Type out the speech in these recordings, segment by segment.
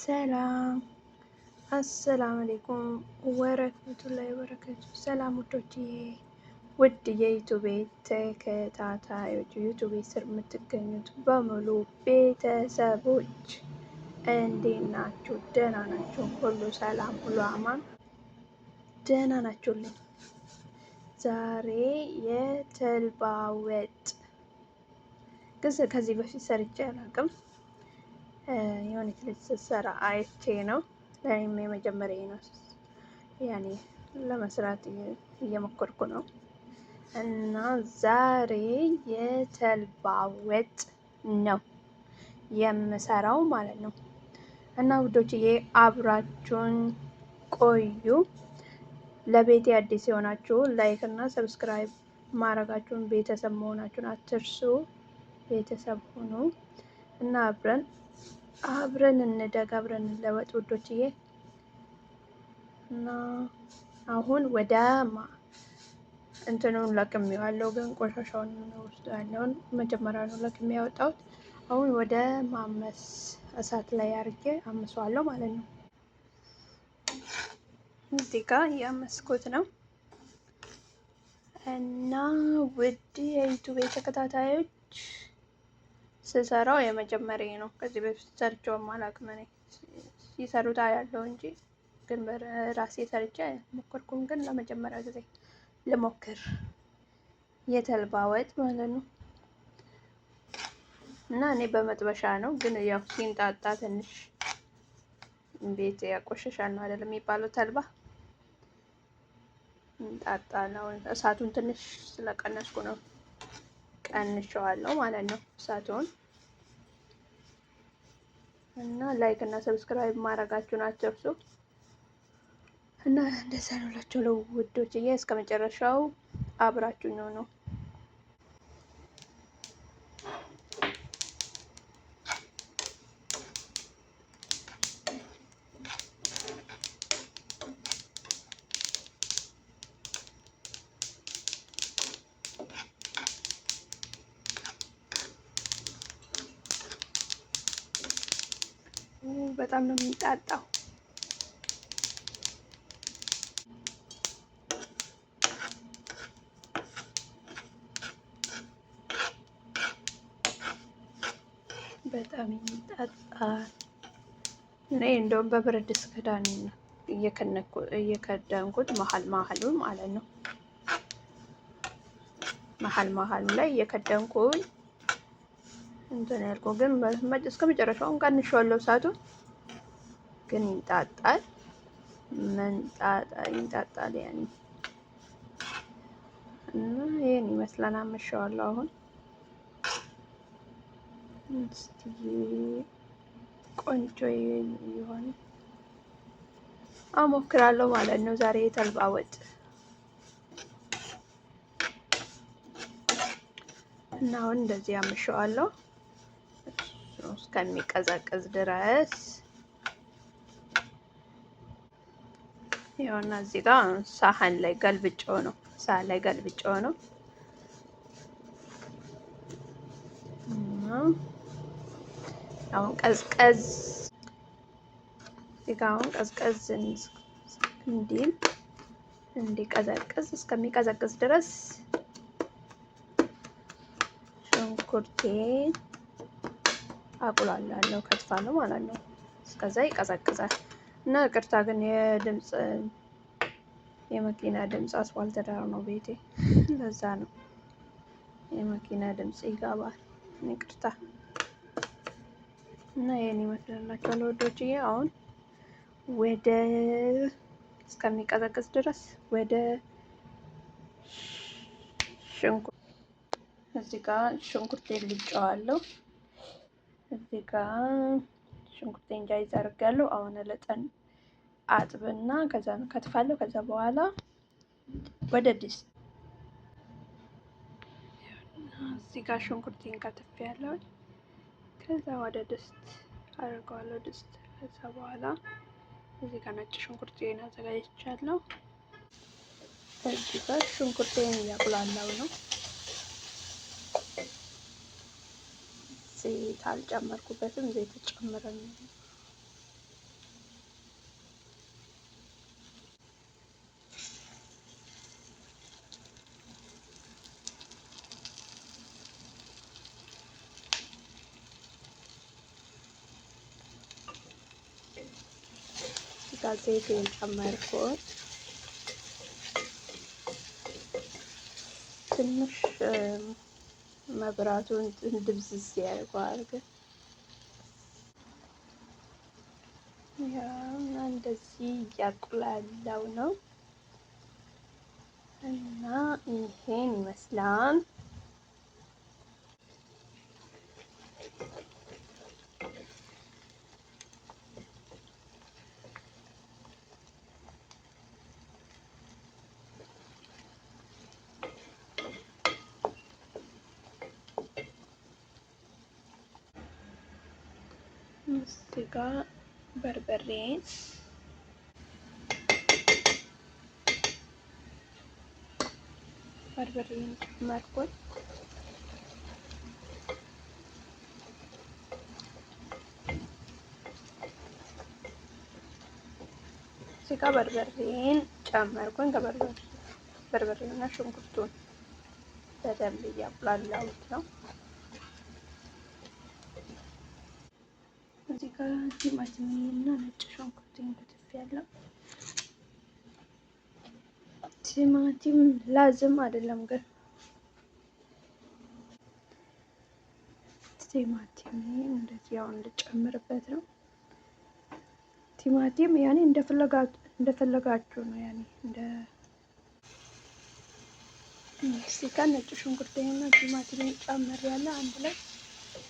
ሰላም አሰላም አለይኩም ወረህመቱላሂ ወበረካቱ። ሰላም ውዶችዬ፣ ውድ የዩቱቤ ተከታታዮች ዩቱቤ ስር የምትገኙት በሙሉ ቤተሰቦች እንዴት ናችሁ? ደህና ናችሁ? ሁሉ ሰላም፣ ሁሉ አማን፣ ደህና ናችሁልኝ? ዛሬ የተልባ ወጥ ከዚህ በፊት ሰርቼ አላውቅም። የሆነች ልጅ ስትሰራ አይቼ ነው። ለእኔም የመጀመሪያ ነው። ያኔ ለመስራት እየሞከርኩ ነው እና ዛሬ የተልባ ወጥ ነው የምሰራው ማለት ነው። እና ውዶችዬ አብራችሁን ቆዩ። ለቤቴ አዲስ የሆናችሁ ላይክ እና ሰብስክራይብ ማድረጋችሁን ቤተሰብ መሆናችሁን አትርሱ። ቤተሰብ ሁኑ እና አብረን እንደግ፣ አብረን እንለወጥ ውዶችዬ። እና አሁን ወደ እንትኑን ለቅሜዋለሁ፣ ግን ቆሻሻውን ውስጥ ያለውን መጀመሪያ ነው ለቅሜ ያወጣሁት። አሁን ወደ ማመስ እሳት ላይ አድርጌ አምሰዋለሁ ማለት ነው። እዚህ ጋር እያመስኩት ነው እና ውድ የዩቱብ ተከታታዮች ስሰራው የመጀመሪያ ነው። ከዚህ በፊት ሰርቼውም አላውቅም። እኔ ሲሰሩት ያለው እንጂ ግን በራሴ ሰርቼ ሞከርኩም። ግን ለመጀመሪያ ጊዜ ልሞክር የተልባ ወጥ ማለት ነው። እና እኔ በመጥበሻ ነው፣ ግን ያው ሲንጣጣ ትንሽ ቤት ያቆሸሻል ነው አይደለም የሚባለው። ተልባ እንጣጣ ነው። እሳቱን ትንሽ ስለቀነስኩ ነው፣ ቀንሼዋለሁ ማለት ነው እሳቱን። እና ላይክ እና ሰብስክራይብ ማድረጋችሁን አትርሱ። እና እንደዛ ነው እላችኋለሁ ውዶችዬ። እስከ መጨረሻው አብራችሁኝ ነው። በጣም ነው የሚጣጣው። በጣም ይጣጣል። እኔ እንደውም በብረት ድስት ክዳን እየከደንኩት መሀሉን ማለት ነው። መሀሉ ላይ እየከደንኩኝ እንትን ያልኩ፣ ግን እስከ መጨረሻውን ቀንሼዋለሁ እሳቱን። ግን ይንጣጣል፣ ይንጣጣል ያኔ። እና ይሄን ይመስላል። አመሻዋለሁ አሁን። እስቲ ቆንጆ የሆነ አሞክራለሁ ማለት ነው ዛሬ የተልባ ወጥ። እና አሁን እንደዚህ አመሻዋለሁ እስከሚቀዘቅዝ ድረስ። ይኸውና እዚህ ጋር ሳህን ላይ ገልብጬው ነው። አሁን ቀዝቀዝ እንዲቀዘቅዝ እስከሚቀዘቅዝ ድረስ ሽንኩርቴን አቁላላለሁ፣ ከትፋለሁ ማለት ነው። እስከዛ ይቀዘቅዛል። እና ቅርታ ግን የመኪና ድምፅ አስፋልት ዳር ነው ቤቴ፣ ለዛ ነው የመኪና ድምፅ ይገባል። ይቅርታ። እና ይሄን ይመስላላችሁ ለወዶችዬ። አሁን ወደ እስከሚቀዘቅዝ ድረስ ወደ እዚህ ጋር ሽንኩርቴን ልጨዋለሁ። እዚህ ጋር ሽንኩርቴን ጃይዝ አድርጋለሁ። አሁን ለጠን አጥብና ከዛ ከትፋለሁ። ከዛ በኋላ ወደ ድስት እዚህ ጋር ሽንኩርቴን ከትፌያለሁ። ከዛ ወደ ድስት አድርገዋለሁ። ከዛ በኋላ እዚህ ጋር ነጭ ሽንኩርቴን አዘጋጅቻለሁ። እዚህ ጋር ሽንኩርቴን እያቁላላው ነው። ዘይት አልጨመርኩበትም። ዘይት ጨምረን ጋር ዘይቱን ጨመርኩት። ትንሽ መብራቱን ድብዝዝ ያደርገዋል ግን ያው እንደዚህ እያቁላላው ነው እና ይሄን ይመስላል። እዚህ ጋር በርበሬን ጨመርኩት። እዚህ ጋር በርበሬን ጨመርኩኝ። በርበሬውና ሽንኩርቱን በደንብ እያቁላላሁት ነው። እዚህ ጋር ቲማቲምና ነጭ ሽንኩርትን ከተፊያለሁ። ቲማቲም ላዝም አይደለም ግን ቲማቲም እንደዚህ ያው እንድጨምርበት ነው። ቲማቲም ያኔ እንደፈለጋችሁ ነው። ያኔ እዚህ ጋር ነጭ ሽንኩርትና ቲማቲም ጨምሬያለሁ። አንድ ላይ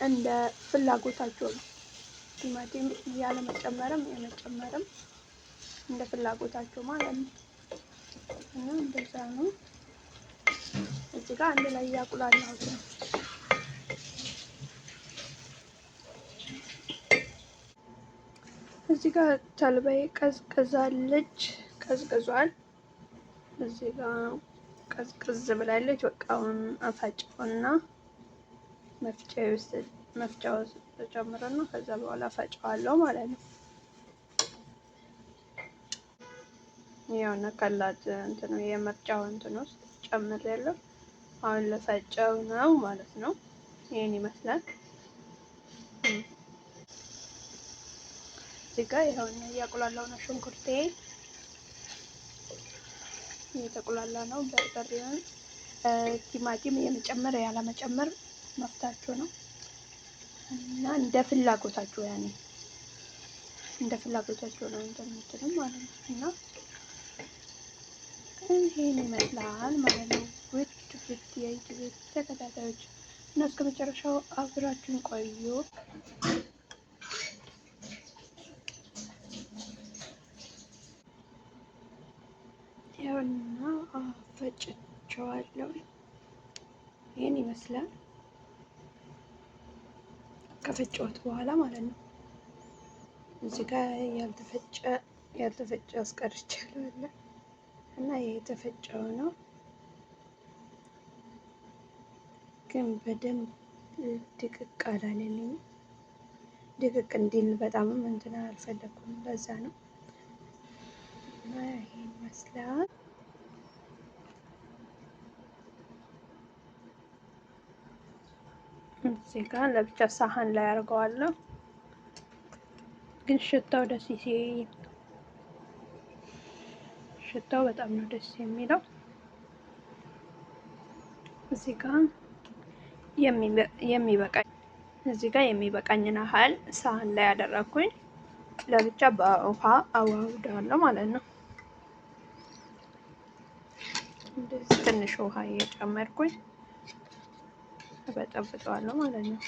እንደ ፍላጎታችሁ ነው። ቲማቲም ያለ መጨመርም የመጨመርም እንደ ፍላጎታችሁ ማለት ነው። እና እንደዛ ነው። እዚህ ጋር አንድ ላይ እያቁላላሁት ነው። እዚህ ጋር ተልባዬ ቀዝቅዟል። እዚህ ጋር ቀዝቅዝ ብላለች። በቃውን አፋጨውና መፍጫ ውስጥ ጨምረና ከዛ በኋላ ፈጫዋለሁ ማለት ነው። ያው ነከላት እንትኑ የመፍጫው እንትን ውስጥ ጨምሬያለሁ። አሁን ለፈጨው ነው ማለት ነው። ይሄን ይመስላል። እዚህ ጋር ይኸውና እያቁላላው ነው። ሽንኩርቴ እየተቁላላ ነው። በርበሬውን ቲማቲም የመጨመር ያለመጨመር መፍታችሁ ነው እና እንደ ፍላጎታችሁ ያኔ እንደ ፍላጎታችሁ ነው እንደምትሉም ማለት ነው። እና ይሄን ይመስላል ማለት ነው። ውድ የዩቲዩብ ተከታታዮች እና እስከ መጨረሻው አብራችሁን ቆዩ። ያውና ፈጭቸዋለሁ። ይሄን ይመስላል ከፈጨሁት በኋላ ማለት ነው። እዚህ ጋር ያልተፈጨ አስቀርቻለሁ እና ይሄ የተፈጨው ነው። ግን በደንብ ድቅቅ አላለልኝም። ድቅቅ እንዲል በጣምም እንትን አልፈለኩም። ለዛ ነው እና ይሄን ይመስላል። እዚህ ጋር ለብቻ ሳህን ላይ አድርገዋለሁ። ግን ሽታው ሽታው በጣም ነው ደስ የሚለው። እዚህ ጋር የሚበቃኝን ያህል ሳህን ላይ ያደረኩኝ ለብቻ በውሃ አዋህዳለሁ ማለት ነው። እንደዚህ ትንሽ ውሃ እየጨመርኩኝ በጠብጠዋለሁ ማለት ነው።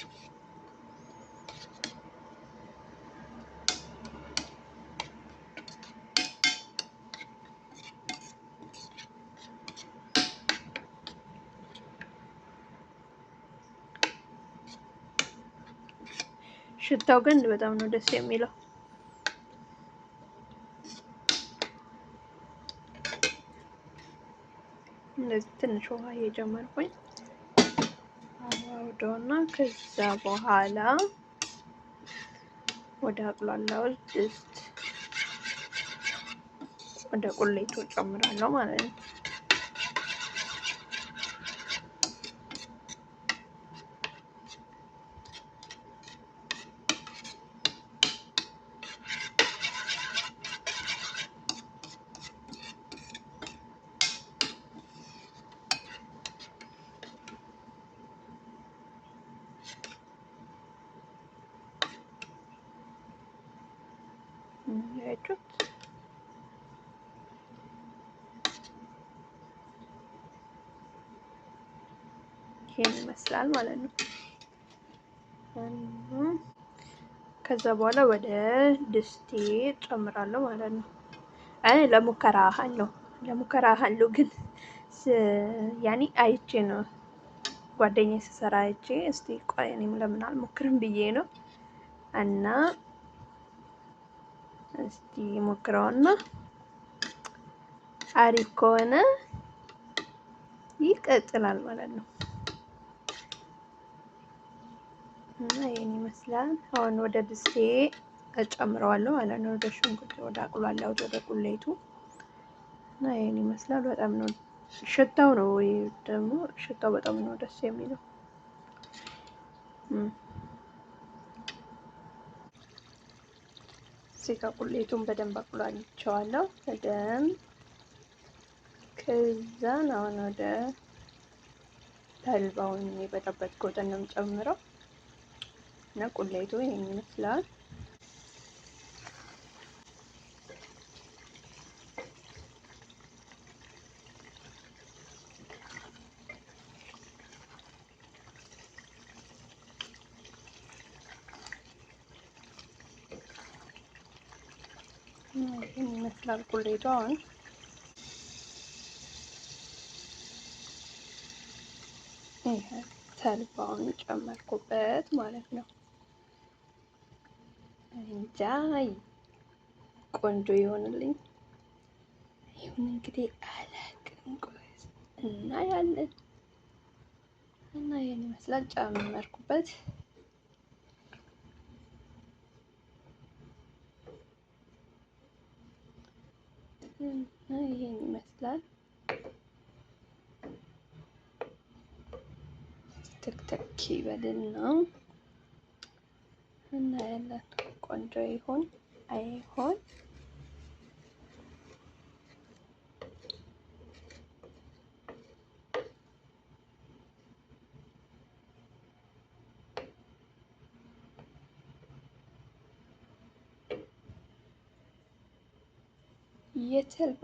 ሽታው ግን በጣም ነው ደስ የሚለው። እንደዚህ ትንሽ ውሃ እየጨመርኩኝ አዋህደውና ከዛ በኋላ ወደ አቁላላው ድስት ወደ ቁሌቱ ጨምራለሁ ማለት ነው። ያችሁት ይሄን ይመስላል ማለት ነው። ከዛ በኋላ ወደ ድስቴ ጨምራለሁ ማለት ነው። ለሙከራ ያህል ነው ግን ያኔ አይቼ ነው ጓደኛዬ ስሰራ አይቼ እስቲ ቆይ እኔም ለምን አልሞክርም ብዬ ነው። እና እስቲ ሞክረውና አሪፍ ከሆነ ይቀጥላል ማለት ነው። እና ይሄን ይመስላል። አሁን ወደ ድስቴ እጨምረዋለሁ ማለት ነው። ወደ ሽንኩርት ወደ አቁላላው ወደ ቁሌቱ እና ይሄን ይመስላል። በጣም ነው ሽታው ነው ወይ ደግሞ ሽታው በጣም ነው ደስ የሚለው። እዚህ ጋር ቁሌቱን በደንብ አቁላልቼዋለሁ በደንብ። ከዛን አሁን ወደ ተልባውን የበጠበጥኩትን ነው የምጨምረው እና ቁሌቱ ይሄን ይመስላል። ይሄን ይመስላል ቁሌቱ። አሁን ይሄ ተልባውን ጨመርኩበት ማለት ነው። እንጃ ቆንጆ ይሆንልኝ ይሁን እንግዲህ አላቅም። እናያለን። እና ይሄን ይመስላል ጨመርኩበት። ይሄን ይመስላል። ትክትክ ይበልና እናያለን ቆንጆ ይሁን አይሆን። የተልባ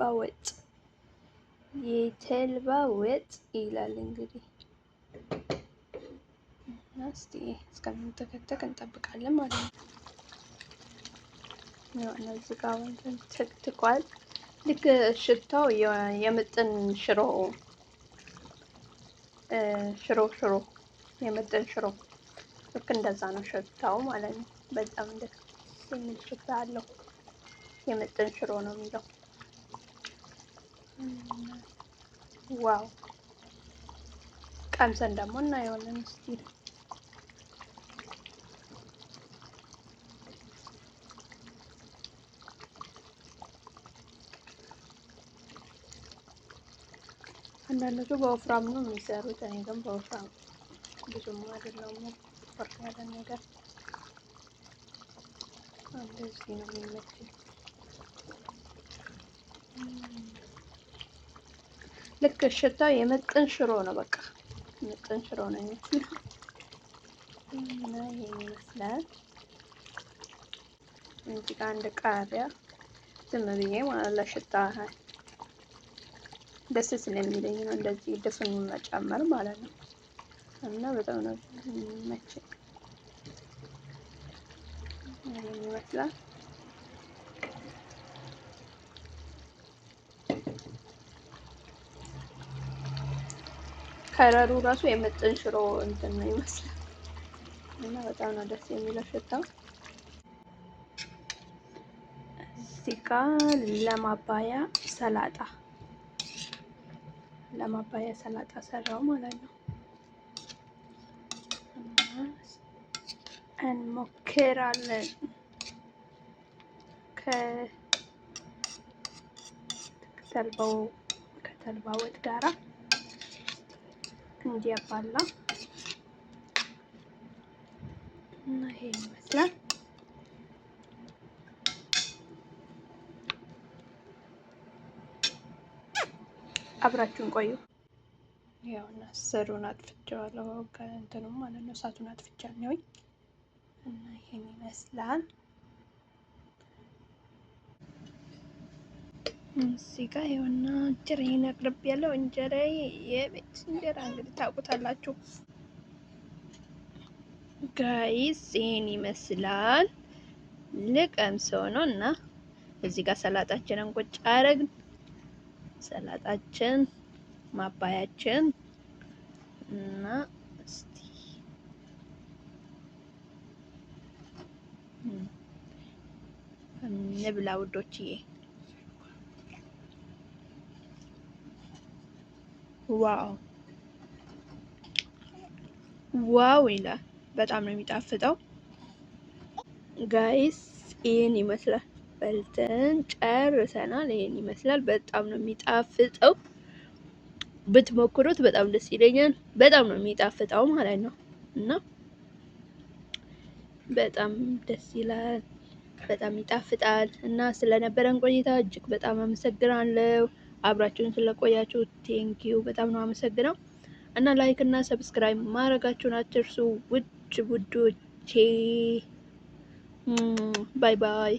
ወጥ ይላል እንግዲህ። እስቲ እስከምንተከተክ እንጠብቃለን ማለት ነው። እነዚህ ጋር እንትን ተክትቋል። ልክ ሽታው የምጥን ሽሮ የምጥን ሽሮ ልክ እንደዛ ነው ሽታው ማለት ነው። በጣም ደስ የሚል ሽታ አለው። የምጥን ሽሮ ነው የሚለው። ዋው! ቀምሰን ደግሞ እናየዋለን እስቲ። አንዳንዶቹ በወፍራም ነው የሚሰሩት። እኔ ግን በወፍራም ብዙም አይደለም። ወፍር ያለ ነገር እንደዚህ ነው የሚመቸኝ። ልክ ሽታው የምጥን ሽሮ ነው። በቃ ምጥን ሽሮ ነው የሚመስለው እና ይሄን ይመስላል። እዚህ ጋር አንድ ቃሪያ ዝም ብዬ ማለት ለሽታ ደስ ስለሚለኝ ነው እንደዚህ ድፍን መጨመር ማለት ነው። እና በጣም ነው የሚመቸኝ። ይሄን ይመስላል። ከለሩ ራሱ የምጥን ሽሮ እንትን ነው ይመስላል እና በጣም ነው ደስ የሚለው ሽታው። እዚህ ጋር ለማባያ ሰላጣ ሰራው ማለት ነው። እንሞክራለን ከተልባ ወጥ ጋራ እንዲያባላ እና ይሄን ይመስላል። አብራችሁን ቆዩ። ያው እና ስሩን አጥፍቼዋለሁ ከእንትኑም ማለት ነው። እሳቱን አጥፍቻለሁኝ እና ይሄን ይመስላል። እዚህ ጋር የሆነ እንጀራዬን አቅርብ ያለው እንጀራዬ የቤት እንጀራ እንግዲህ ታውቁታላችሁ ጋይስ። ይህን ይመስላል። ልቀምሰው ነው እና እዚህ ጋር ሰላጣችንን ቁጭ አረግን። ሰላጣችን ማባያችን እና እስቲ እንብላ ውዶችዬ። ዋው ዋው ይላል። በጣም ነው የሚጣፍጠው ጋይስ። ይህን ይመስላል። በልተን ጨርሰናል። ይህን ይመስላል። በጣም ነው የሚጣፍጠው። ብትሞክሩት በጣም ደስ ይለኛል። በጣም ነው የሚጣፍጠው ማለት ነው እና በጣም ደስ ይላል። በጣም ይጣፍጣል እና ስለነበረን ቆይታ እጅግ በጣም አመሰግናለሁ። አብራችሁን ስለቆያችሁ ቴንኪው በጣም ነው አመሰግነው እና ላይክ እና ሰብስክራይብ ማድረጋችሁን አትርሱ ውድ ውዶቼ። ባይ ባይ።